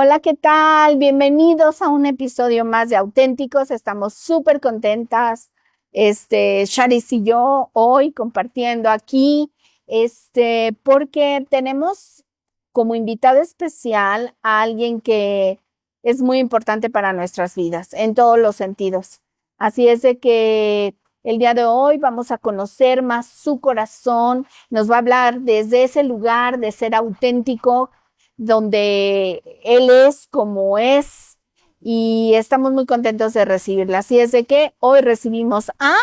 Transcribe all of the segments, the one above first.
Hola, ¿qué tal? Bienvenidos a un episodio más de Auténticos. Estamos súper contentas, Charis y yo, hoy compartiendo aquí, porque tenemos como invitado especial a alguien que es muy importante para nuestras vidas en todos los sentidos. Así es de que el día de hoy vamos a conocer más su corazón, nos va a hablar desde ese lugar de ser auténtico donde Él es como es y estamos muy contentos de recibirla. Así es de que hoy recibimos a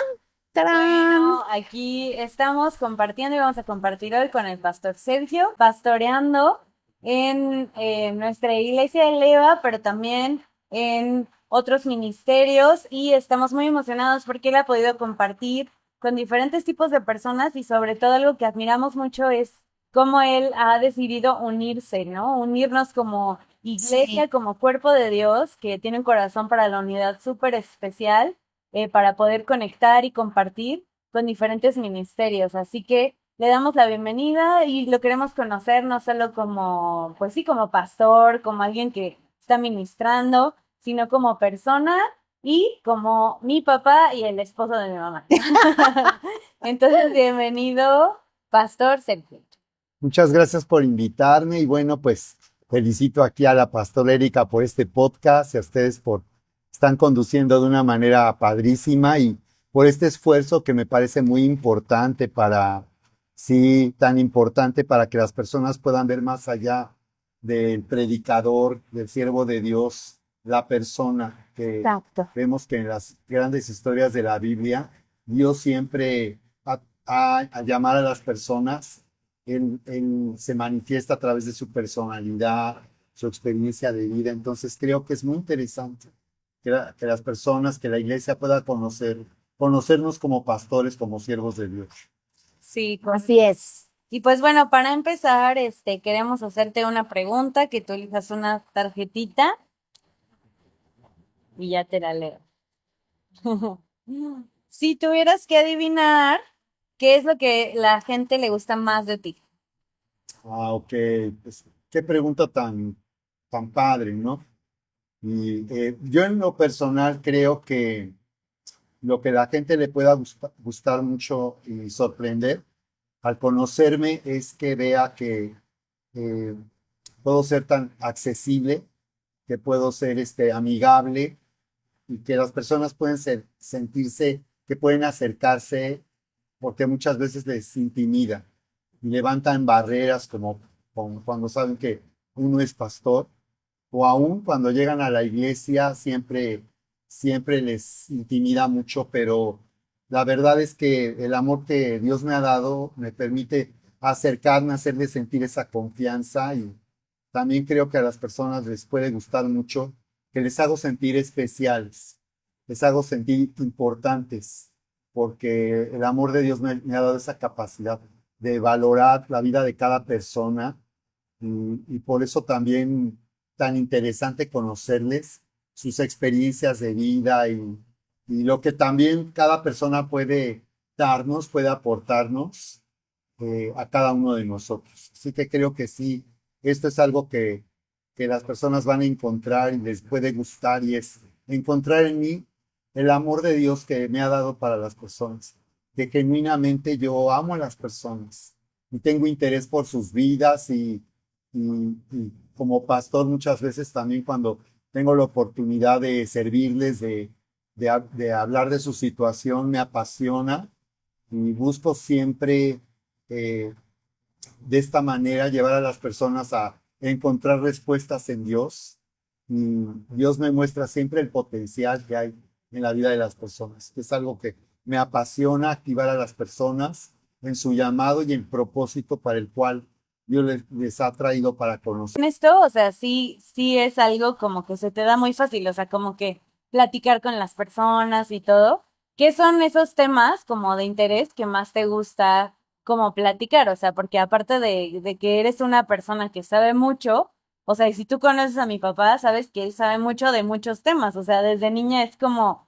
¡tarán! Bueno, aquí estamos compartiendo y vamos a compartir hoy con el pastor Sergio, pastoreando en nuestra iglesia de Leva, pero también en otros ministerios y estamos muy emocionados porque él ha podido compartir con diferentes tipos de personas y sobre todo algo que admiramos mucho es cómo él ha decidido unirse, ¿no? Unirnos como iglesia, Sí. como cuerpo de Dios, que tiene un corazón para la unidad súper especial para poder conectar y compartir con diferentes ministerios. Así que le damos la bienvenida y lo queremos conocer no solo como, pues sí, como pastor, como alguien que está ministrando, sino como persona y como mi papá y el esposo de mi mamá. Entonces, bienvenido, Pastor Sergio. Muchas gracias por invitarme y bueno, pues felicito aquí a la pastora Erika por este podcast y a ustedes por están conduciendo de una manera padrísima y por este esfuerzo que me parece muy importante sí, tan importante para que las personas puedan ver más allá del predicador, del siervo de Dios, la persona que Exacto. vemos que en las grandes historias de la Biblia, Dios siempre a llamar a las personas él se manifiesta a través de su personalidad, su experiencia de vida. Entonces creo que es muy interesante que las personas, que la iglesia pueda conocernos como pastores, como siervos de Dios. Sí, Así es. y pues bueno, para empezar, queremos hacerte una pregunta, que tú elijas una tarjetita y ya te la leo. Si tuvieras que adivinar, ¿qué es lo que la gente le gusta más de ti? Ok, pues qué pregunta tan padre, ¿no? Y yo en lo personal creo que lo que la gente le pueda gustar mucho y sorprender al conocerme es que vea que eh, puedo ser tan accesible, que puedo ser amigable y que las personas pueden sentirse, que pueden acercarse porque muchas veces les intimida y levantan barreras como cuando saben que uno es pastor o aún cuando llegan a la iglesia siempre les intimida mucho, pero la verdad es que el amor que Dios me ha dado me permite acercarme, hacerle sentir esa confianza y también creo que a las personas les puede gustar mucho que les hago sentir especiales, les hago sentir importantes, porque el amor de Dios me ha dado esa capacidad de valorar la vida de cada persona y por eso también tan interesante conocerles sus experiencias de vida y lo que también cada persona puede darnos, puede aportarnos a cada uno de nosotros. Así que creo que sí, esto es algo que las personas van a encontrar y les puede gustar y es encontrar en mí el amor de Dios que me ha dado para las personas, que genuinamente yo amo a las personas y tengo interés por sus vidas y como pastor muchas veces también cuando tengo la oportunidad de servirles, de hablar de su situación, me apasiona y busco siempre eh, de esta manera llevar a las personas a encontrar respuestas en Dios. Y Dios me muestra siempre el potencial que hay en la vida de las personas, que es algo que me apasiona activar a las personas en su llamado y el propósito para el cual Dios les ha traído para conocer. En esto, o sea, sí, sí es algo como que se te da muy fácil, o sea, como que platicar con las personas y todo. ¿Qué son esos temas como de interés que más te gusta como platicar? O sea, porque aparte de que eres una persona que sabe mucho, o sea, y si tú conoces a mi papá, sabes que él sabe mucho de muchos temas, o sea, desde niña es como,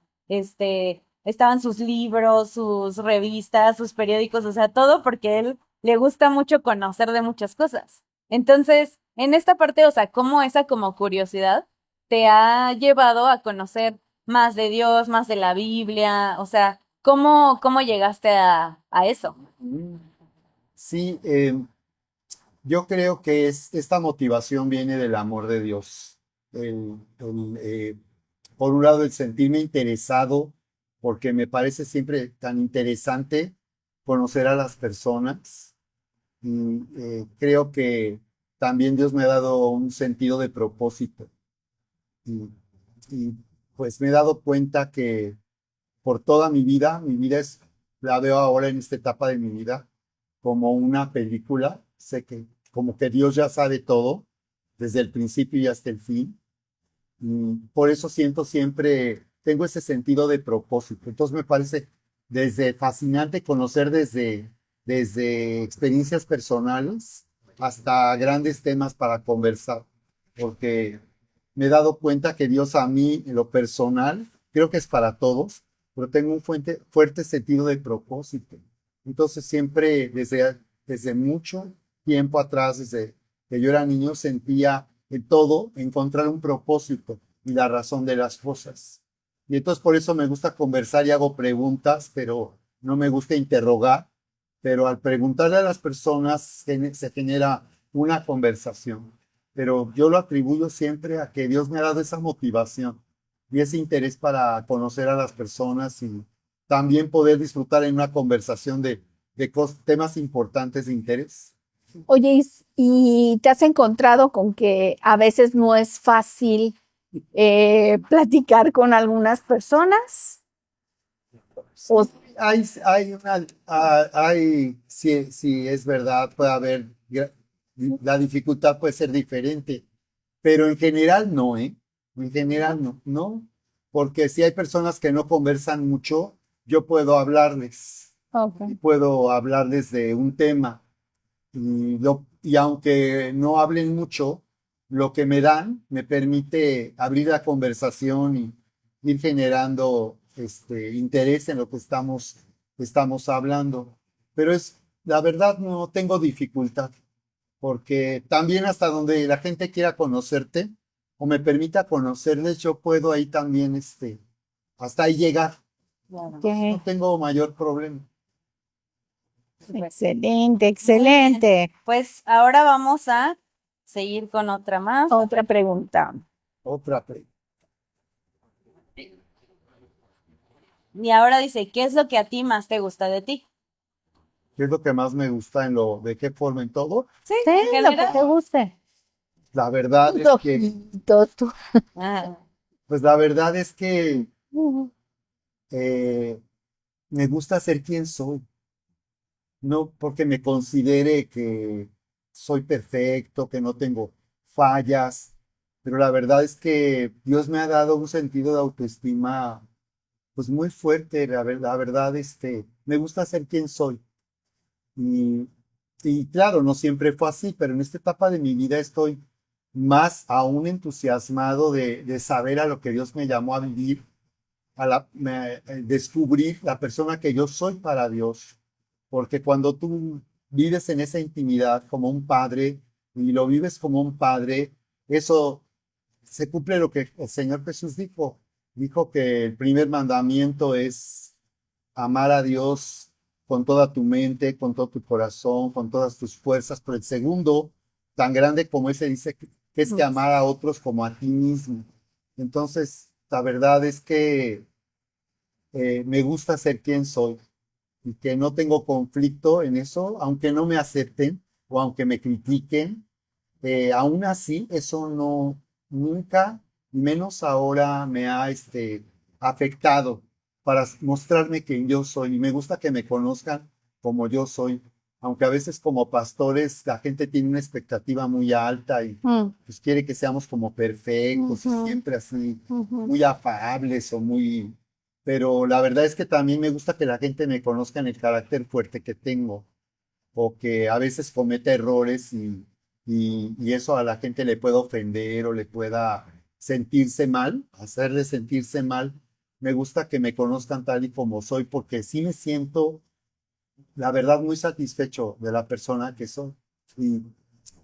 estaban sus libros, sus revistas, sus periódicos, o sea, todo porque él le gusta mucho conocer de muchas cosas. Entonces, En esta parte, o sea, cómo esa como curiosidad te ha llevado a conocer más de Dios, más de la Biblia, o sea, ¿cómo llegaste a eso? Mm. Sí, yo creo que esta motivación viene del amor de Dios. Por un lado, el sentirme interesado, porque me parece siempre tan interesante conocer a las personas. Y creo que también Dios me ha dado un sentido de propósito. Y, y, pues me he dado cuenta que por toda mi vida la veo ahora en esta etapa de mi vida como una película. Sé que como que Dios ya sabe todo, desde el principio y hasta el fin. Y por eso siento siempre, tengo ese sentido de propósito. Entonces me parece desde fascinante conocer desde experiencias personales hasta grandes temas para conversar, porque me he dado cuenta que Dios a mí, en lo personal, creo que es para todos, pero tengo un fuerte sentido de propósito. Entonces siempre desde mucho tiempo atrás, desde que yo era niño, sentía en todo encontrar un propósito y la razón de las cosas. Y entonces por eso me gusta conversar y hago preguntas, pero no me gusta interrogar. Pero al preguntarle a las personas se genera una conversación. Pero yo lo atribuyo siempre a que Dios me ha dado esa motivación y ese interés para conocer a las personas y también poder disfrutar en una conversación de temas importantes de interés. Oye, ¿y te has encontrado con que a veces no es fácil platicar con algunas personas? O, Sí, es verdad, puede haber, la dificultad puede ser diferente, pero en general no, ¿eh? En general no, porque si hay personas que no conversan mucho, yo puedo hablarles y ok. puedo hablarles de un tema y aunque no hablen mucho, lo que me dan me permite abrir la conversación y ir generando interés en lo que estamos hablando. Pero la verdad, no tengo dificultad, porque también hasta donde la gente quiera conocerte o me permita conocerles, yo puedo ahí también, hasta ahí llegar. Claro. No Ok. tengo mayor problema. Excelente, Muy bien. excelente. Pues ahora vamos a seguir con otra más. Otra pregunta. Otra pregunta. Y ahora dice, ¿qué es lo que a ti más te gusta de ti? ¿Qué es lo que más me gusta de qué forma en todo? Sí, Sí, en lo que general. te guste. La verdad Tus es que, ojitos, Ah, pues la verdad es que Ujú. eh, me gusta ser quien soy, no porque me considere que soy perfecto, que no tengo fallas, pero la verdad es que Dios me ha dado un sentido de autoestima pues muy fuerte, la verdad, me gusta ser quien soy. Y, y claro, no siempre fue así, pero en esta etapa de mi vida estoy más aún entusiasmado de saber a lo que Dios me llamó a vivir, descubrir la persona que yo soy para Dios. Porque cuando tú vives en esa intimidad como un padre y lo vives como un padre, eso se cumple lo que el Señor Jesús dijo. Dijo que el primer mandamiento es amar a Dios con toda tu mente, con todo tu corazón, con todas tus fuerzas. Pero el segundo, tan grande como ese, dice que es que amar a otros como a ti mismo. Entonces, la verdad es que me gusta ser quien soy y que no tengo conflicto en eso, aunque no me acepten o aunque me critiquen. Aún así, eso no, nunca, menos ahora, me ha afectado para mostrarme quién yo soy. Y me gusta que me conozcan como yo soy, aunque a veces como pastores la gente tiene una expectativa muy alta y Mm, pues quiere que seamos como perfectos y ujú, siempre así, ujú. muy afables o muy... Pero la verdad es que también me gusta que la gente me conozca en el carácter fuerte que tengo o que a veces cometa errores y eso a la gente le pueda ofender o le pueda sentirse mal, hacerle sentirse mal. Me gusta que me conozcan tal y como soy porque sí me siento, la verdad, muy satisfecho de la persona que soy. Y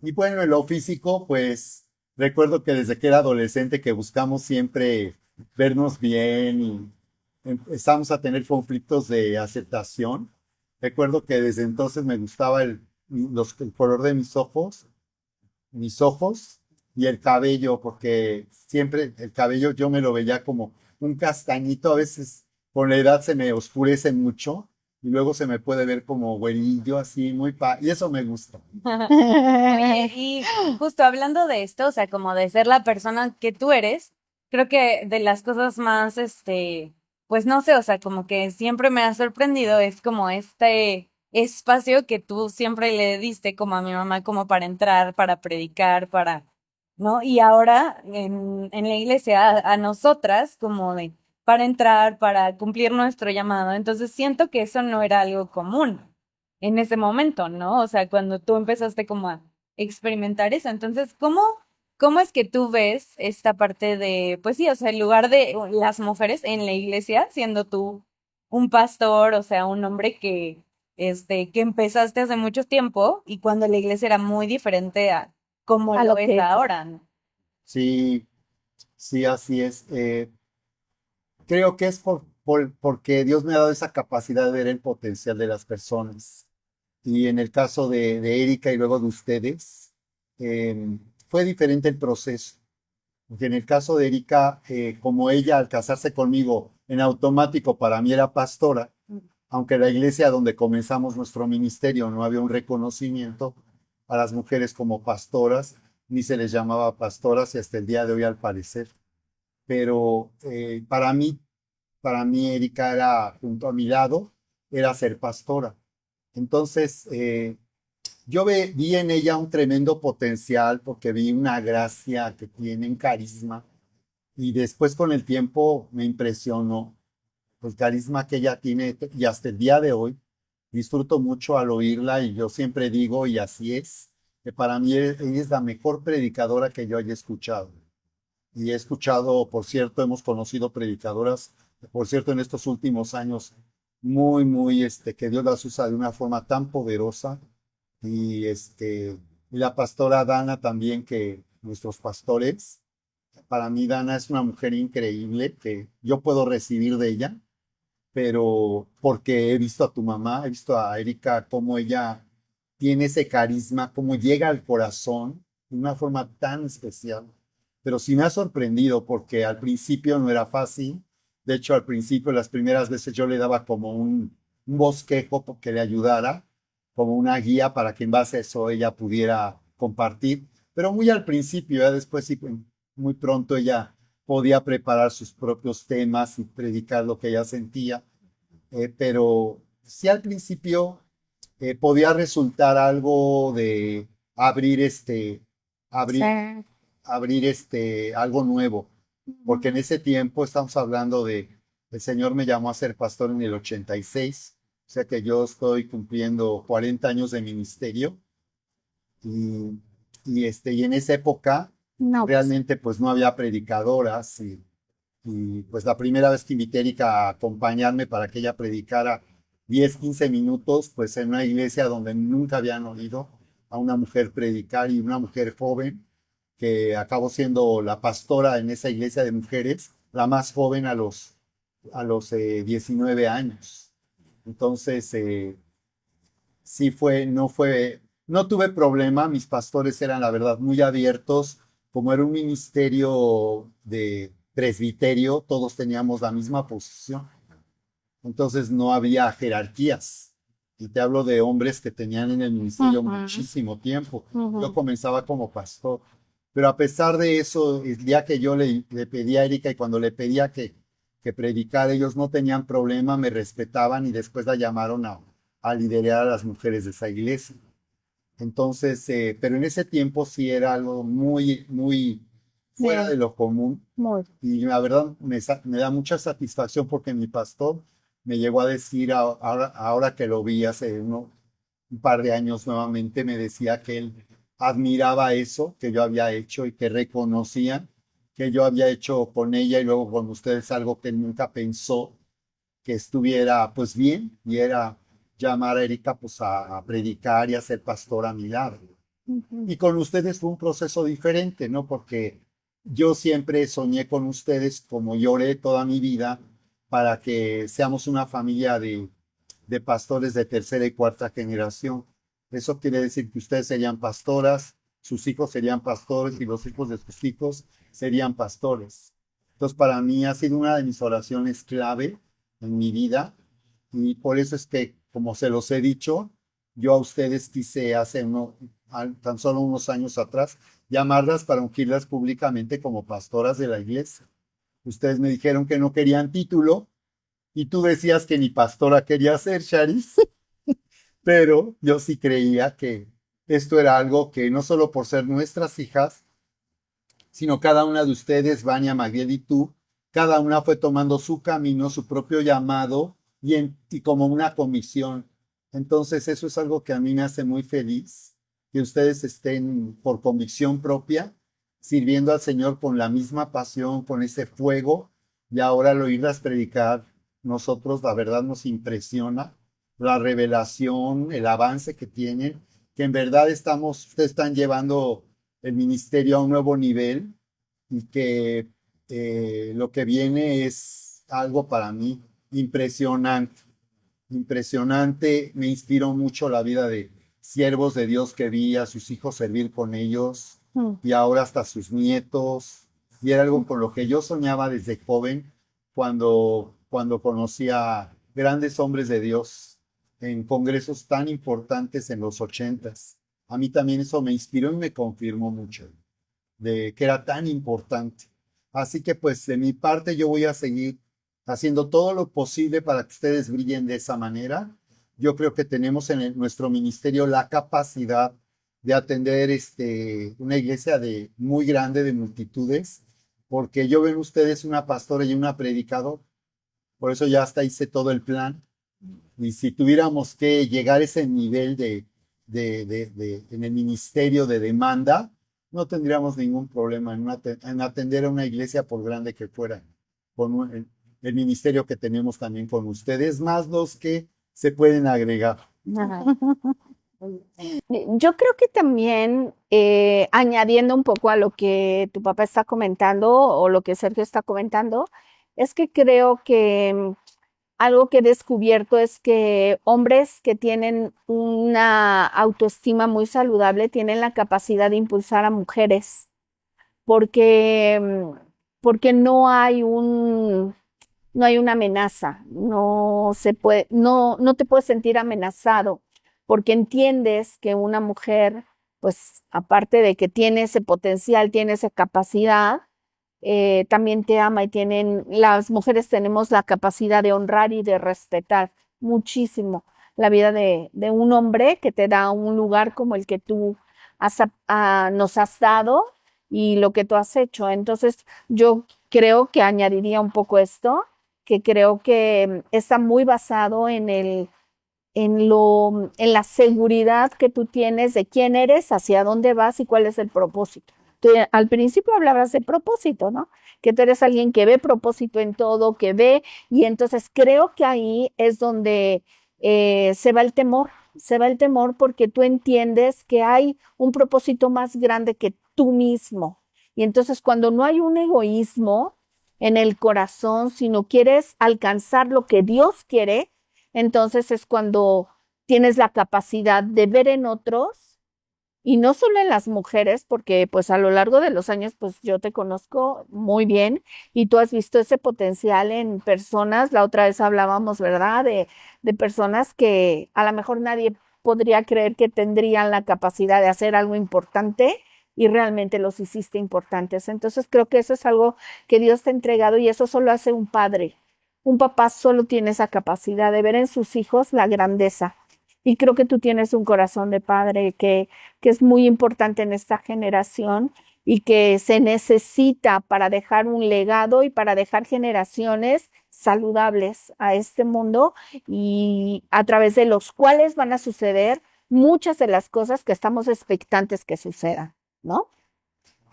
Y bueno, en lo físico, pues recuerdo que desde que era adolescente que buscamos siempre vernos bien y empezamos a tener conflictos de aceptación. Recuerdo que desde entonces me gustaba el color de mis ojos y el cabello, porque siempre el cabello yo me lo veía como un castañito, a veces con la edad se me oscurece mucho y luego se me puede ver como güerillo así, y eso me gusta. Oye, y justo hablando de esto, o sea, como de ser la persona que tú eres, creo que de las cosas más, pues no sé, o sea, como que siempre me ha sorprendido es como este espacio que tú siempre le diste como a mi mamá, como para entrar, para predicar, ¿no? Y ahora en la iglesia a nosotras, como de, para entrar, para cumplir nuestro llamado. Entonces siento que eso no era algo común en ese momento, ¿no? O sea, cuando tú empezaste como a experimentar eso. Entonces, ¿cómo es que tú ves esta parte de, pues sí, o sea, el lugar de las mujeres en la iglesia, siendo tú un pastor, o sea, un hombre que empezaste hace mucho tiempo y cuando la iglesia era muy diferente a como A lo lo es que es. ahora, ¿no? Sí, sí, así es. Creo que es porque Dios me ha dado esa capacidad de ver el potencial de las personas. Y en el caso de Erika y luego de ustedes, fue diferente el proceso. Porque en el caso de Erika, como ella al casarse conmigo en automático para mí era pastora, aunque la iglesia donde comenzamos nuestro ministerio no había un reconocimiento a las mujeres como pastoras, ni se les llamaba pastoras y hasta el día de hoy al parecer. Pero para mí Erika era junto a mi lado, era ser pastora. Entonces, vi en ella un tremendo potencial porque vi una gracia que tiene, un carisma. Y después con el tiempo me impresionó el carisma que ella tiene y hasta el día de hoy disfruto mucho al oírla y yo siempre digo, y así es, que para mí ella es la mejor predicadora que yo haya escuchado. Y he escuchado, por cierto, hemos conocido predicadoras, por cierto, en estos últimos años, que Dios las usa de una forma tan poderosa. Y la pastora Dana también, que nuestros pastores, para mí Dana es una mujer increíble que yo puedo recibir de ella, pero porque he visto a tu mamá, he visto a Erika, cómo ella tiene ese carisma, cómo llega al corazón de una forma tan especial. Pero sí me ha sorprendido porque al principio no era fácil. De hecho, al principio, las primeras veces yo le daba como un bosquejo que le ayudara, como una guía para que en base a eso ella pudiera compartir. Pero muy al principio, ya después sí, muy pronto ella podía preparar sus propios temas y predicar lo que ella sentía. Pero sí al principio podía resultar algo de abrir Sí. abrir, abrir algo nuevo, porque en ese tiempo estamos hablando el Señor me llamó a ser pastor en el 86, o sea que yo estoy cumpliendo 40 años de ministerio y, y en esa época No, pues, realmente pues no había predicadoras y pues la primera vez que invité a Erika a acompañarme para que ella predicara 10 15 minutos, pues en una iglesia donde nunca habían oído a una mujer predicar y una mujer joven, que acabó siendo la pastora en esa iglesia de mujeres, la más joven a los 19 años. Entonces, sí no tuve problema, mis pastores eran la verdad muy abiertos, como era un ministerio de presbiterio, todos teníamos la misma posición, entonces no había jerarquías. Y te hablo de hombres que tenían en el ministerio ujú, muchísimo tiempo. Yo ujú. comenzaba como pastor, pero a pesar de eso, el día que yo le pedí a Erika y cuando le pedía que predicara, ellos no tenían problema, me respetaban y después la llamaron a liderar a las mujeres de esa iglesia. Entonces, pero en ese tiempo sí era algo muy, muy fuera Bien, de lo común muy. y la verdad me da mucha satisfacción porque mi pastor me llegó a decir, ahora que lo vi hace un par de años nuevamente, me decía que él admiraba eso que yo había hecho y que reconocía que yo había hecho con ella y luego con ustedes algo que él nunca pensó que estuviera pues bien y era llamar a Erika pues a predicar y a ser pastor a mi lado. Y con ustedes fue un proceso diferente, ¿no? Porque yo siempre soñé con ustedes como lloré toda mi vida para que seamos una familia de pastores de tercera y cuarta generación. Eso quiere decir que ustedes serían pastoras, sus hijos serían pastores y los hijos de sus hijos serían pastores. Entonces, para mí ha sido una de mis oraciones clave en mi vida y por eso es que, como se los he dicho, yo a ustedes quise hace tan solo unos años atrás llamarlas para ungirlas públicamente como pastoras de la iglesia. Ustedes me dijeron que no querían título y tú decías que ni pastora quería ser, Charis, pero yo sí creía que esto era algo que no solo por ser nuestras hijas, sino cada una de ustedes, Vania, Magdiel y tú, cada una fue tomando su camino, su propio llamado y como una comisión. Entonces eso es algo que a mí me hace muy feliz, que ustedes estén por convicción propia, sirviendo al Señor con la misma pasión, con ese fuego, y ahora al oírlas predicar, nosotros la verdad nos impresiona la revelación, el avance que tienen, que en verdad ustedes están llevando el ministerio a un nuevo nivel y que lo que viene es algo para mí impresionante, impresionante. Me inspiró mucho la vida de siervos de Dios que vi a sus hijos servir con ellos y ahora hasta sus nietos. Y era algo con lo que yo soñaba desde joven cuando conocí a grandes hombres de Dios en congresos tan importantes en los ochentas. A mí también eso me inspiró y me confirmó mucho de que era tan importante. Así que pues de mi parte yo voy a seguir haciendo todo lo posible para que ustedes brillen de esa manera. Yo creo que tenemos en nuestro ministerio la capacidad de atender una iglesia muy grande de multitudes, porque yo veo en ustedes una pastora y una predicador. Por eso ya hasta hice todo el plan. Y si tuviéramos que llegar a ese nivel en el ministerio de demanda, no tendríamos ningún problema en atender a una iglesia por grande que fuera, con el ministerio que tenemos también con ustedes, más los que se pueden agregar. Yo creo que también, añadiendo un poco a lo que tu papá está comentando o lo que Sergio está comentando, es que creo que algo que he descubierto es que hombres que tienen una autoestima muy saludable tienen la capacidad de impulsar a mujeres porque, porque no hay una amenaza, no se puede, no te puedes sentir amenazado, porque entiendes que una mujer, pues aparte de que tiene ese potencial, tiene esa capacidad, también te ama y las mujeres tenemos la capacidad de honrar y de respetar muchísimo la vida de un hombre que te da un lugar como el que tú nos has dado y lo que tú has hecho. Entonces, yo creo que añadiría un poco esto, que creo que está muy basado en la seguridad que tú tienes de quién eres, hacia dónde vas y cuál es el propósito. Tú, al principio hablabas de propósito, ¿no? Que tú eres alguien que ve propósito en todo, que ve, y entonces creo que ahí es donde se va el temor porque tú entiendes que hay un propósito más grande que tú mismo. Y entonces cuando no hay un egoísmo en el corazón, sino quieres alcanzar lo que Dios quiere, entonces es cuando tienes la capacidad de ver en otros y no solo en las mujeres, porque pues a lo largo de los años pues yo te conozco muy bien y tú has visto ese potencial en personas, la otra vez hablábamos, ¿verdad? De personas que a lo mejor nadie podría creer que tendrían la capacidad de hacer algo importante y realmente los hiciste importantes. Entonces creo que eso es algo que Dios te ha entregado y eso solo hace un padre. Un papá solo tiene esa capacidad de ver en sus hijos la grandeza. Y creo que tú tienes un corazón de padre que es muy importante en esta generación y que se necesita para dejar un legado y para dejar generaciones saludables a este mundo y a través de los cuales van a suceder muchas de las cosas que estamos expectantes que sucedan, ¿no?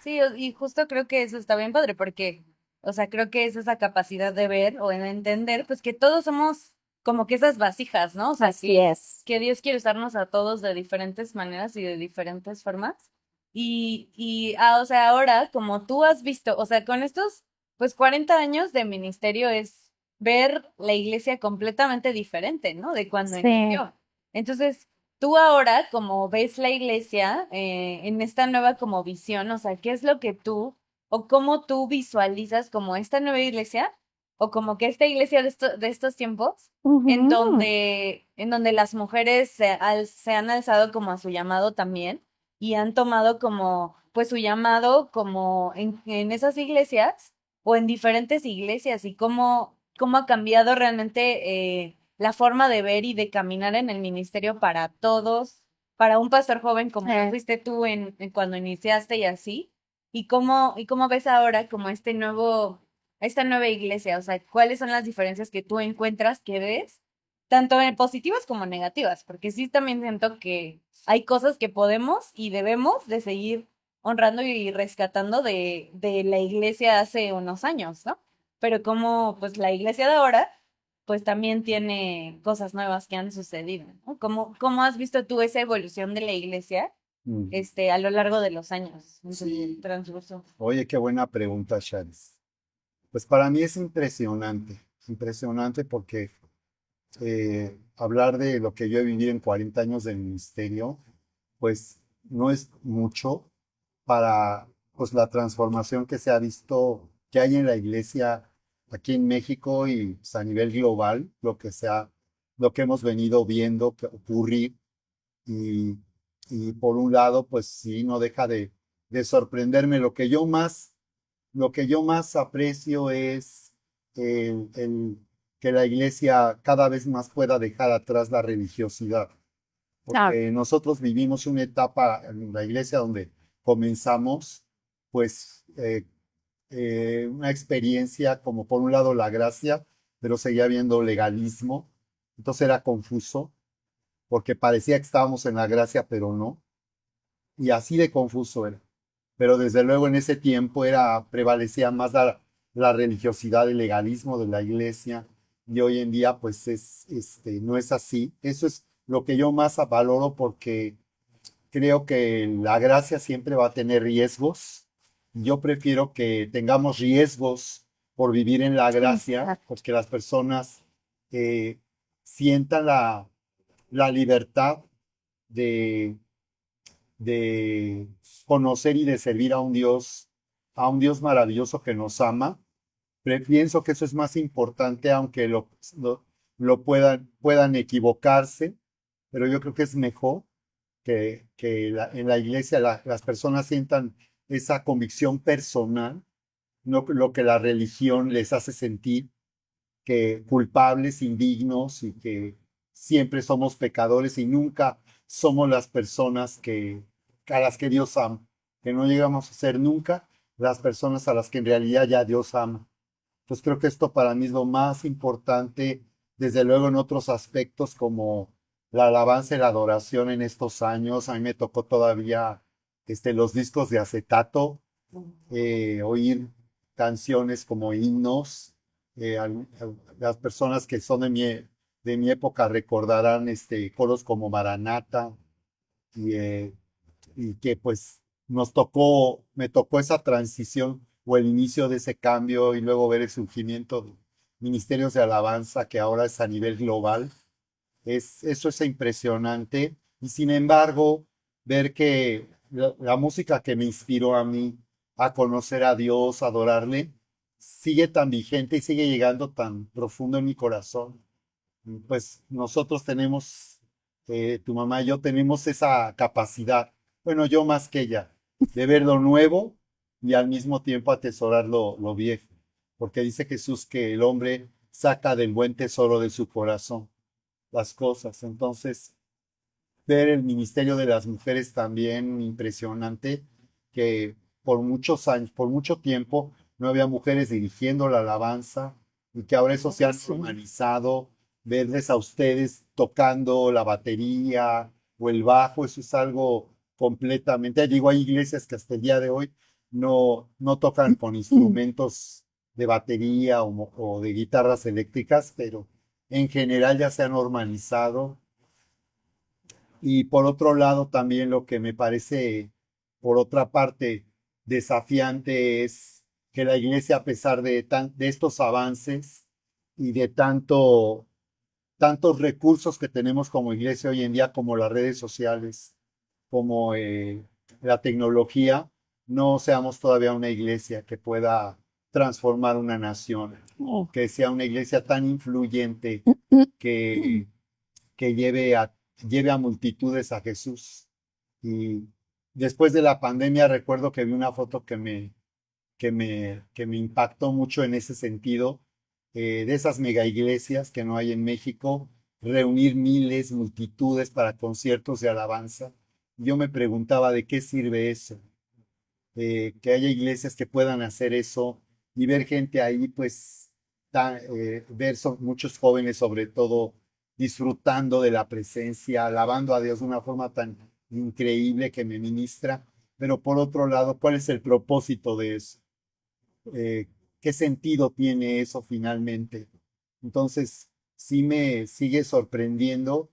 Sí, y justo creo que eso está bien padre porque, o sea, creo que es esa capacidad de ver o de entender, pues que todos somos como que esas vasijas, ¿no? O sea, Así es. que Dios quiere usarnos a todos de diferentes maneras y de diferentes formas. O sea, ahora, como tú has visto, o sea, con estos, pues 40 años de ministerio es ver la iglesia completamente diferente, ¿no? De cuando Sí. inició. Entonces, tú ahora, como ves la iglesia en esta nueva como visión, o sea, ¿qué es lo que tú, o cómo tú visualizas como esta nueva iglesia, o como que esta iglesia de estos tiempos? Ujú. En donde las mujeres se han alzado como a su llamado también y han tomado como, pues su llamado como en esas iglesias o en diferentes iglesias y cómo ha cambiado realmente la forma de ver y de caminar en el ministerio para todos, para un pastor joven como lo fuiste tú cuando iniciaste y así, y cómo ves ahora como esta nueva iglesia, o sea, ¿cuáles son las diferencias que tú encuentras, que ves, tanto en positivas como negativas? Porque sí también siento que hay cosas que podemos y debemos de seguir honrando y rescatando de la iglesia hace unos años, ¿no? Pero como pues la iglesia de ahora, pues también tiene cosas nuevas que han sucedido, ¿no? ¿Cómo has visto tú esa evolución de la iglesia, Mm. a lo largo de los años, en su Sí. transcurso? Oye, qué buena pregunta, Charis. Pues para mí es impresionante porque hablar de lo que yo he vivido en 40 años de ministerio, pues no es mucho para pues la transformación que se ha visto que hay en la iglesia aquí en México y pues, a nivel global, lo que hemos venido viendo que ocurrir y, y por un lado, pues sí, no deja de sorprenderme. Lo que yo más aprecio es el que la iglesia cada vez más pueda dejar atrás la religiosidad, Claro. porque nosotros vivimos una etapa en la iglesia donde comenzamos, pues, una experiencia como por un lado la gracia, pero seguía habiendo legalismo, entonces era confuso, porque parecía que estábamos en la gracia, pero no, y así de confuso era. Pero desde luego en ese tiempo prevalecía más la religiosidad, el legalismo de la iglesia, y hoy en día pues no es así. Eso es lo que yo más valoro porque creo que la gracia siempre va a tener riesgos. Yo prefiero que tengamos riesgos por vivir en la gracia, Exacto. porque las personas eh, sientan la libertad de de conocer y de servir a un Dios maravilloso que nos ama. Pienso que eso es más importante, aunque lo puedan equivocarse, pero yo creo que es mejor que en la iglesia las personas sientan esa convicción personal, no lo que la religión les hace sentir, que culpables, indignos y que siempre somos pecadores y nunca somos las personas a las que Dios ama, que no llegamos a ser nunca las personas a las que en realidad ya Dios ama. Entonces creo que esto para mí es lo más importante, desde luego en otros aspectos como la alabanza y la adoración en estos años. A mí me tocó todavía los discos de acetato, oír canciones como himnos. Las personas que son de mi época recordarán coros como Maranata y, y que pues me tocó esa transición o el inicio de ese cambio y luego ver el surgimiento de ministerios de alabanza que ahora es a nivel global. Eso es impresionante. Y sin embargo, ver que la música que me inspiró a mí a conocer a Dios, a adorarle, sigue tan vigente y sigue llegando tan profundo en mi corazón. Pues nosotros tenemos, tu mamá y yo tenemos esa capacidad, bueno, yo más que ella, de ver lo nuevo y al mismo tiempo atesorar lo viejo. Porque dice Jesús que el hombre saca del buen tesoro de su corazón las cosas. Entonces, ver el ministerio de las mujeres también impresionante, que por muchos años, por mucho tiempo, no había mujeres dirigiendo la alabanza y que ahora eso se ha Sí. normalizado, verles a ustedes tocando la batería o el bajo, eso es algo completamente, digo, hay iglesias que hasta el día de hoy no tocan con instrumentos de batería o de guitarras eléctricas, pero en general ya se ha normalizado. Y por otro lado, también lo que me parece, por otra parte, desafiante es que la iglesia, a pesar de estos avances y de tantos recursos que tenemos como iglesia hoy en día, como las redes sociales, como la tecnología, no seamos todavía una iglesia que pueda transformar una nación, Oh. que sea una iglesia tan influyente que, que lleve a multitudes a Jesús. Y después de la pandemia recuerdo que vi una foto que me impactó mucho en ese sentido, de esas mega iglesias que no hay en México, reunir miles, multitudes para conciertos de alabanza. Yo me preguntaba de qué sirve eso, que haya iglesias que puedan hacer eso y ver gente ahí, pues, muchos jóvenes sobre todo disfrutando de la presencia, alabando a Dios de una forma tan increíble que me ministra. Pero por otro lado, ¿cuál es el propósito de eso? ¿Qué sentido tiene eso finalmente? Entonces, sí me sigue sorprendiendo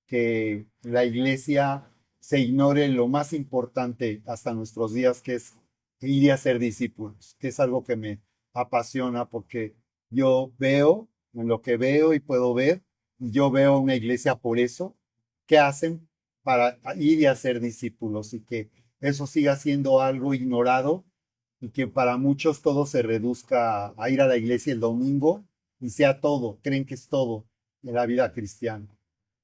que la iglesia se ignore lo más importante hasta nuestros días, que es ir y hacer discípulos, que es algo que me apasiona porque yo veo, en lo que veo y puedo ver, yo veo una iglesia por eso, que hacen para ir y hacer discípulos y que eso siga siendo algo ignorado y que para muchos todo se reduzca a ir a la iglesia el domingo y sea todo, creen que es todo en la vida cristiana.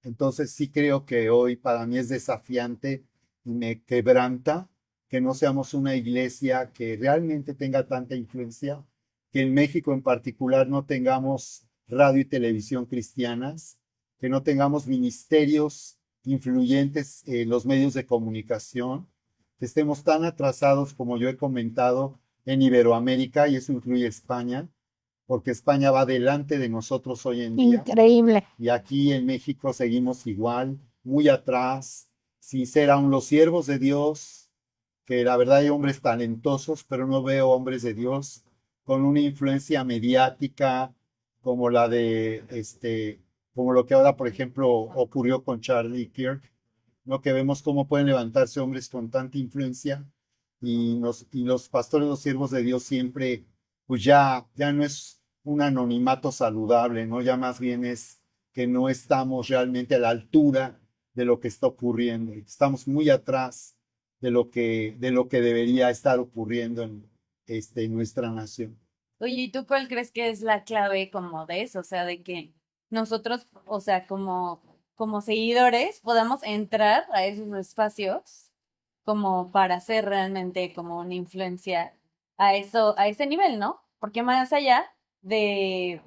Entonces sí creo que hoy para mí es desafiante y me quebranta que no seamos una iglesia que realmente tenga tanta influencia, que en México en particular no tengamos radio y televisión cristianas, que no tengamos ministerios influyentes en los medios de comunicación, que estemos tan atrasados como yo he comentado en Iberoamérica, y eso incluye España, porque España va delante de nosotros hoy en día. Increíble. Y aquí en México seguimos igual, muy atrás, sin ser aún los siervos de Dios, que la verdad hay hombres talentosos, pero no veo hombres de Dios con una influencia mediática como la de como lo que ahora, por ejemplo, ocurrió con Charlie Kirk, ¿no? Que vemos cómo pueden levantarse hombres con tanta influencia y los pastores, los siervos de Dios siempre, pues ya no es un anonimato saludable, ¿no? Ya más bien es que no estamos realmente a la altura de lo que está ocurriendo. Estamos muy atrás de lo que debería estar ocurriendo en nuestra nación. Oye, ¿y tú cuál crees que es la clave como de eso? O sea, de que nosotros, o sea, como seguidores, podamos entrar a esos espacios como para ser realmente como una influencia a eso, a ese nivel, ¿no? Porque más allá de,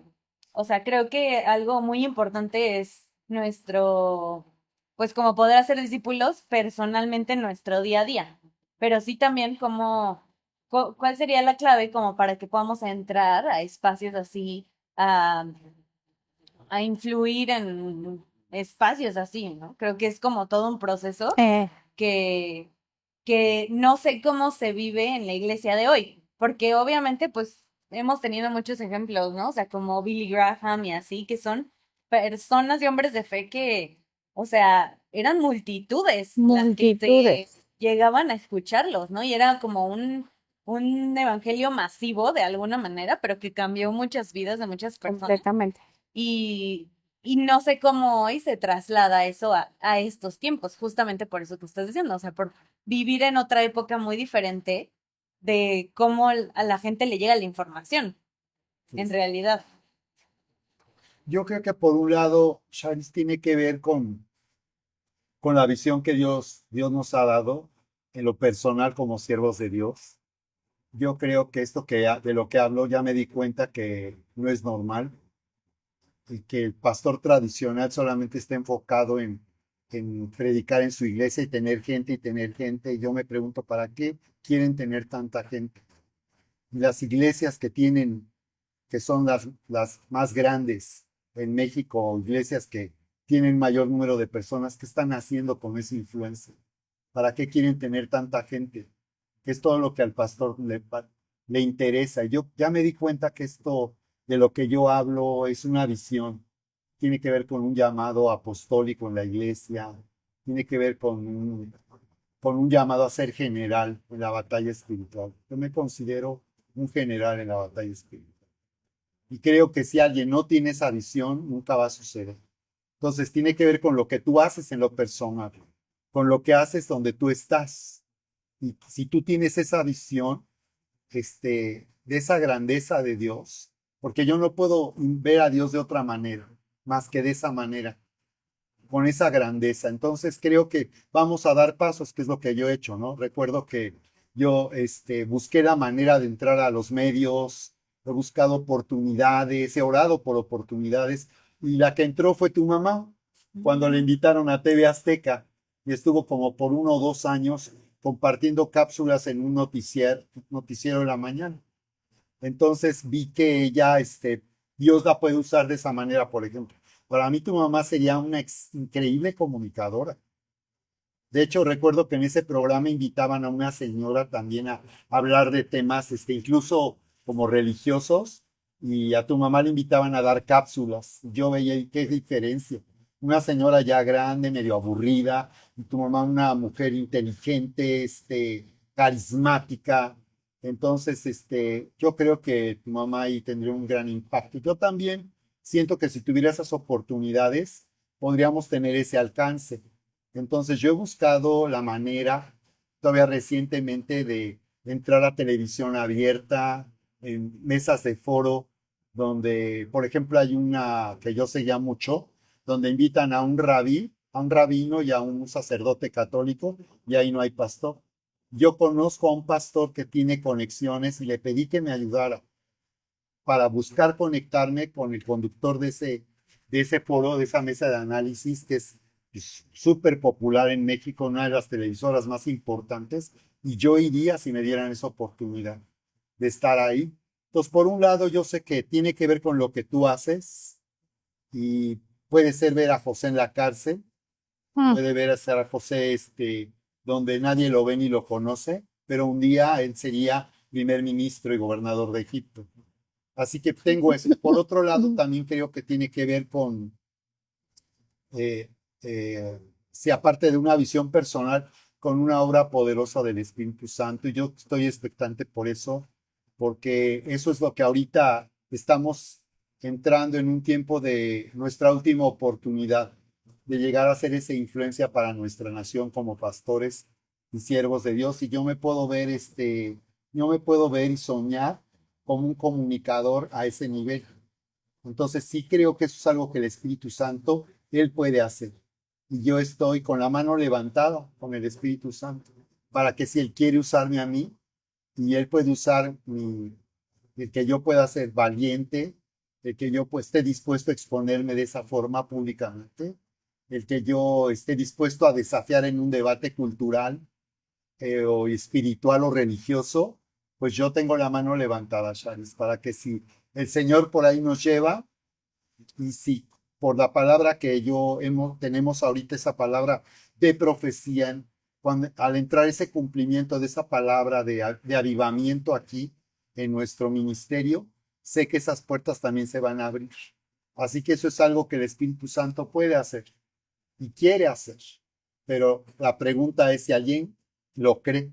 o sea, creo que algo muy importante es nuestro, pues como poder hacer discípulos personalmente en nuestro día a día, pero sí también como ¿cuál sería la clave como para que podamos entrar a espacios así, a, a influir en espacios así, ¿no? Creo que es como todo un proceso Eh, que, que no sé cómo se vive en la iglesia de hoy, porque obviamente pues hemos tenido muchos ejemplos, ¿no? O sea, como Billy Graham y así, que son personas y hombres de fe que, o sea, eran multitudes las que multitudes. llegaban a escucharlos, ¿no? Y era como un evangelio masivo de alguna manera, pero que cambió muchas vidas de muchas personas. Completamente. Y, y no sé cómo hoy se traslada eso a estos tiempos, justamente por eso que estás diciendo, o sea, por vivir en otra época muy diferente de cómo a la gente le llega la información, en realidad. Yo creo que por un lado, Charis, tiene que ver con la visión que Dios nos ha dado en lo personal como siervos de Dios. Yo creo que de lo que hablo ya me di cuenta que no es normal y que el pastor tradicional solamente está enfocado en predicar en su iglesia y tener gente y tener gente. Y yo me pregunto, ¿para qué quieren tener tanta gente? Y las iglesias que son las más grandes en México, iglesias que tienen mayor número de personas, ¿qué están haciendo con esa influencia? ¿Para qué quieren tener tanta gente? Que es todo lo que al pastor le interesa. Yo ya me di cuenta que esto de lo que yo hablo es una visión, tiene que ver con un llamado apostólico en la iglesia, tiene que ver con un llamado a ser general en la batalla espiritual. Yo me considero un general en la batalla espiritual. Y creo que si alguien no tiene esa visión, nunca va a suceder. Entonces, tiene que ver con lo que tú haces en lo personal, con lo que haces donde tú estás. Y si tú tienes esa visión, de esa grandeza de Dios, porque yo no puedo ver a Dios de otra manera, más que de esa manera, con esa grandeza. Entonces creo que vamos a dar pasos, que es lo que yo he hecho, ¿no? Recuerdo que yo busqué la manera de entrar a los medios, he buscado oportunidades, he orado por oportunidades, y la que entró fue tu mamá, cuando le invitaron a TV Azteca, y estuvo como por 1 o 2 años compartiendo cápsulas en un noticiero de la mañana. Entonces vi que ella, Dios la puede usar de esa manera, por ejemplo. Para mí tu mamá sería una increíble comunicadora. De hecho, recuerdo que en ese programa invitaban a una señora también a hablar de temas, incluso como religiosos, y a tu mamá le invitaban a dar cápsulas. Yo veía ahí qué diferencia. Una señora ya grande, medio aburrida, y tu mamá una mujer inteligente, carismática. Entonces, yo creo que tu mamá ahí tendría un gran impacto. Yo también siento que si tuviera esas oportunidades, podríamos tener ese alcance. Entonces yo he buscado la manera, todavía recientemente, de entrar a televisión abierta, en mesas de foro, donde, por ejemplo, hay una que yo seguía mucho, donde invitan a un rabí, a un rabino y a un sacerdote católico, y ahí no hay pastor. Yo conozco a un pastor que tiene conexiones y le pedí que me ayudara para buscar conectarme con el conductor de ese foro, de esa mesa de análisis, que es súper popular en México, una de las televisoras más importantes, y yo iría si me dieran esa oportunidad de estar ahí. Entonces, por un lado, yo sé que tiene que ver con lo que tú haces, y puede ser ver a José en la cárcel, puede ver a José donde nadie lo ve ni lo conoce, pero un día él sería primer ministro y gobernador de Egipto. Así que tengo eso. Por otro lado, también creo que tiene que ver con, eh, si aparte de una visión personal, con una obra poderosa del Espíritu Santo. Y yo estoy expectante por eso, porque eso es lo que ahorita estamos entrando en un tiempo de nuestra última oportunidad de llegar a ser esa influencia para nuestra nación como pastores y siervos de Dios. Y yo me puedo ver y soñar como un comunicador a ese nivel. Entonces sí creo que eso es algo que el Espíritu Santo, Él puede hacer. Y yo estoy con la mano levantada con el Espíritu Santo, para que si Él quiere usarme a mí, y Él puede usar el que yo pueda ser valiente, el que yo pues, esté dispuesto a exponerme de esa forma públicamente, el que yo esté dispuesto a desafiar en un debate cultural, o espiritual o religioso, pues yo tengo la mano levantada, Charis, para que si el Señor por ahí nos lleva, y si por la palabra que tenemos ahorita, esa palabra de profecía, al entrar ese cumplimiento de esa palabra de avivamiento aquí en nuestro ministerio, sé que esas puertas también se van a abrir. Así que eso es algo que el Espíritu Santo puede hacer y quiere hacer. Pero la pregunta es si alguien lo cree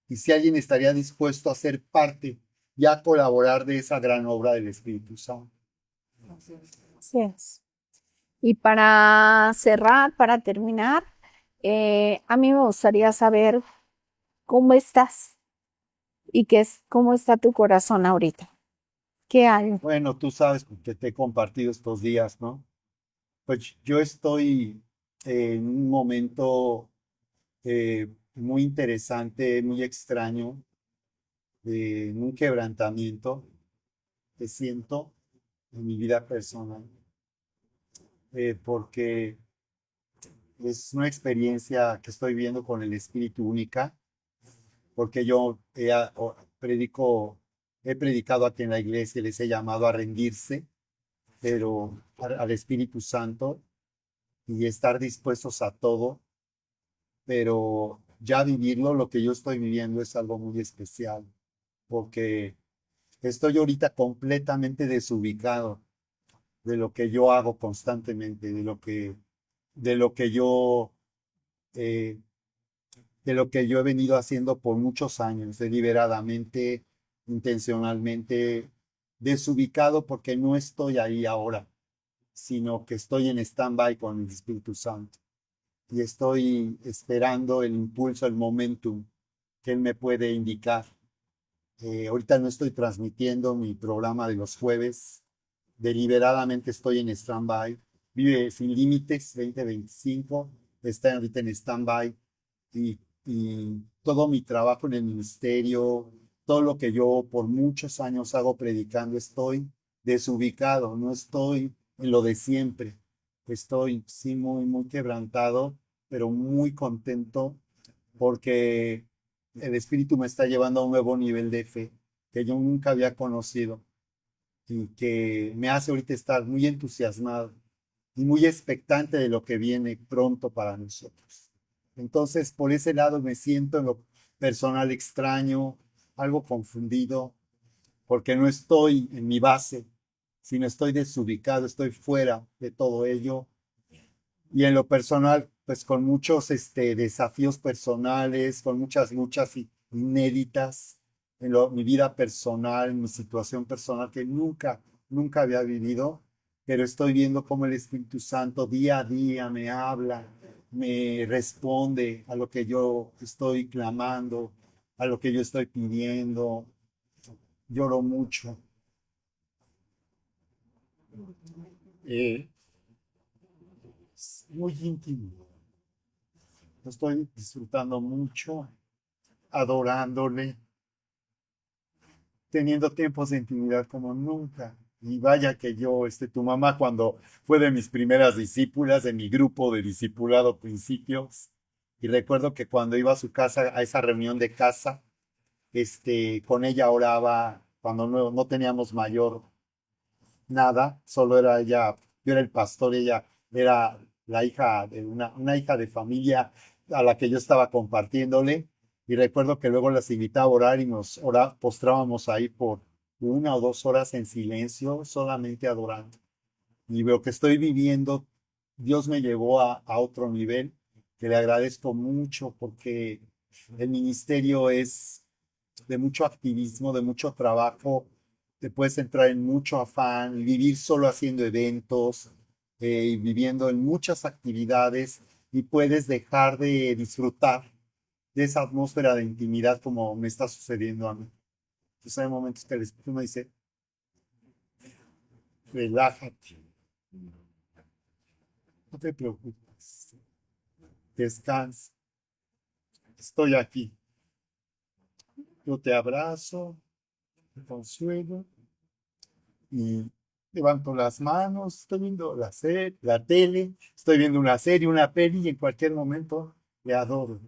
y si alguien estaría dispuesto a ser parte y a colaborar de esa gran obra del Espíritu Santo. Así es. Y para cerrar, para terminar, a mí me gustaría saber cómo estás y cómo está tu corazón ahorita. ¿Qué hay? Bueno, tú sabes que te he compartido estos días, ¿no? Pues yo estoy en un momento muy interesante, muy extraño, en un quebrantamiento que siento en mi vida personal, porque es una experiencia que estoy viendo con el Espíritu única, porque yo he predicado aquí en la iglesia, les he llamado a rendirse, pero al Espíritu Santo, y estar dispuestos a todo, pero ya vivirlo, lo que yo estoy viviendo es algo muy especial, porque estoy ahorita completamente desubicado. de lo que yo hago constantemente, de lo que yo, eh, de lo que yo he venido haciendo por muchos años, deliberadamente, intencionalmente, desubicado porque no estoy ahí ahora, sino que estoy en stand-by con el Espíritu Santo y estoy esperando el impulso, el momentum que Él me puede indicar. Ahorita no estoy transmitiendo mi programa de los jueves, deliberadamente estoy en stand-by. Vive Sin Límites 2025 está ahorita en stand-by y todo mi trabajo en el ministerio, todo lo que yo por muchos años hago predicando, estoy desubicado, no estoy en lo de siempre. Estoy, sí, muy, muy quebrantado, pero muy contento porque el Espíritu me está llevando a un nuevo nivel de fe que yo nunca había conocido y que me hace ahorita estar muy entusiasmado y muy expectante de lo que viene pronto para nosotros. Entonces, por ese lado me siento en lo personal extraño, algo confundido, porque no estoy en mi base, sino estoy desubicado, estoy fuera de todo ello. Y en lo personal, pues con muchos desafíos personales, con muchas luchas inéditas en mi vida personal, en mi situación personal que nunca había vivido, pero estoy viendo cómo el Espíritu Santo día a día me habla, me responde a lo que yo estoy clamando, a lo que yo estoy pidiendo. Lloro mucho. Eh, es muy íntimo. Lo estoy disfrutando mucho, adorándole, teniendo tiempos de intimidad como nunca. Y vaya que yo, tu mamá cuando fue de mis primeras discípulas, de mi grupo de discipulado principios, y recuerdo que cuando iba a su casa, a esa reunión de casa, con ella oraba cuando no teníamos mayor nada, solo era ella, yo era el pastor, ella era la hija de una hija de familia a la que yo estaba compartiéndole. Y recuerdo que luego las invitaba a orar y postrábamos ahí por 1 o 2 horas en silencio, solamente adorando. Y lo que estoy viviendo, Dios me llevó a otro nivel, que le agradezco mucho porque el ministerio es de mucho activismo, de mucho trabajo, te puedes entrar en mucho afán, vivir solo haciendo eventos, y viviendo en muchas actividades y puedes dejar de disfrutar de esa atmósfera de intimidad como me está sucediendo a mí. Entonces hay momentos que el Espíritu me dice, relájate, no te preocupes, descansa, estoy aquí, yo te abrazo, te consuelo y levanto las manos, estoy viendo la tele, estoy viendo una serie, una peli y en cualquier momento le adoro.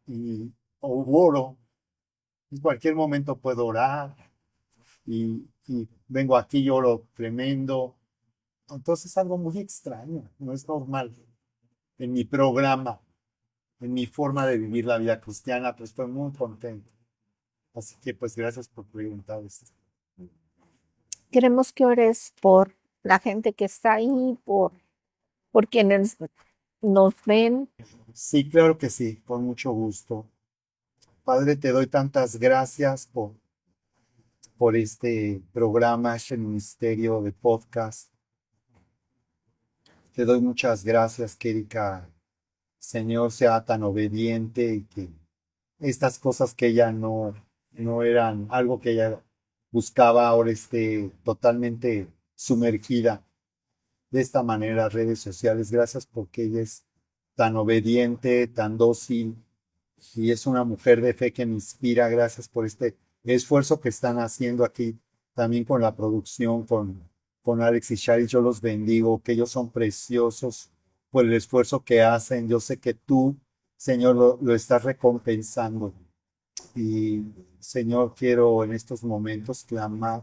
Y o oro, en cualquier momento puedo orar y vengo aquí y oro tremendo. Entonces es algo muy extraño, no es normal en mi programa, en mi forma de vivir la vida cristiana, pero estoy muy contento. Así que pues gracias por preguntar esto. Queremos que ores por la gente que está ahí, por quienes nos ven. Sí, claro que sí, con mucho gusto. Padre, te doy tantas gracias por este programa, este ministerio de podcast. Te doy muchas gracias que Erika, Señor, sea tan obediente y que estas cosas que ella no eran algo que ella buscaba, ahora esté totalmente sumergida de esta manera a redes sociales. Gracias porque ella es tan obediente, tan dócil y es una mujer de fe que me inspira. Gracias por este esfuerzo que están haciendo aquí también con la producción, con Alex y Shari. Yo los bendigo, que ellos son preciosos por el esfuerzo que hacen. Yo sé que tú, Señor, lo estás recompensando. Y, Señor, quiero en estos momentos clamar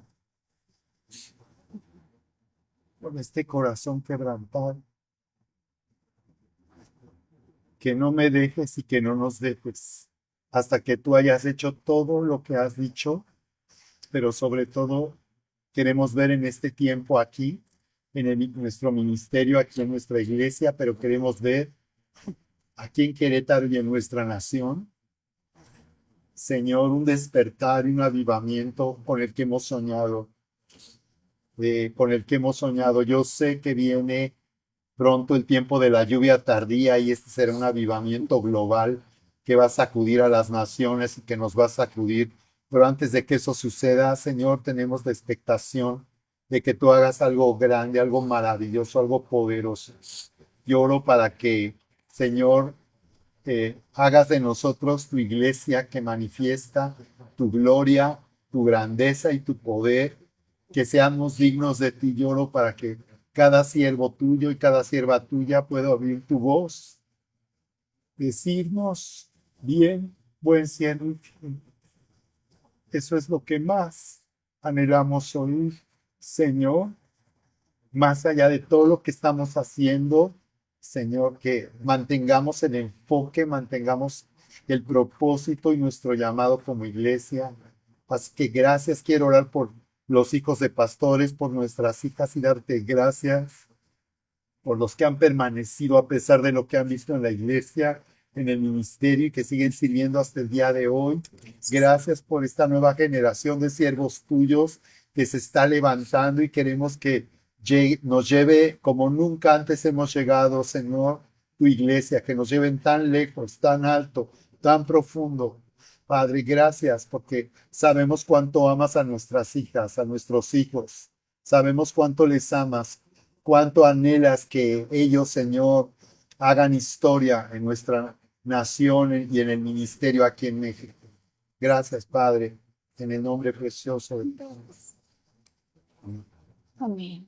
con este corazón quebrantado, que no me dejes y que no nos dejes hasta que tú hayas hecho todo lo que has dicho, pero sobre todo queremos ver en este tiempo aquí, nuestro ministerio, aquí en nuestra iglesia, pero queremos ver aquí en Querétaro y en nuestra nación, Señor, un despertar y un avivamiento con el que hemos soñado, con el que hemos soñado. Yo sé que viene pronto el tiempo de la lluvia tardía y este será un avivamiento global que va a sacudir a las naciones y que nos va a sacudir. Pero antes de que eso suceda, Señor, tenemos la expectación de que tú hagas algo grande, algo maravilloso, algo poderoso. Yo oro para que, Señor, hagas de nosotros tu iglesia que manifiesta tu gloria, tu grandeza y tu poder, que seamos dignos de ti. Lloro para que cada siervo tuyo y cada sierva tuya pueda oír tu voz, decirnos, bien, buen siervo. Eso es lo que más anhelamos oír, Señor, más allá de todo lo que estamos haciendo, Señor, que mantengamos el enfoque, mantengamos el propósito y nuestro llamado como iglesia. Así que gracias, quiero orar por los hijos de pastores, por nuestras hijas y darte gracias por los que han permanecido a pesar de lo que han visto en la iglesia, en el ministerio y que siguen sirviendo hasta el día de hoy. Gracias por esta nueva generación de siervos tuyos que se está levantando y queremos que nos lleve como nunca antes hemos llegado, Señor, tu iglesia, que nos lleven tan lejos, tan alto, tan profundo. Padre, gracias porque sabemos cuánto amas a nuestras hijas, a nuestros hijos. Sabemos cuánto les amas, cuánto anhelas que ellos, Señor, hagan historia en nuestra nación y en el ministerio aquí en México. Gracias, Padre, en el nombre precioso de Dios. Amén.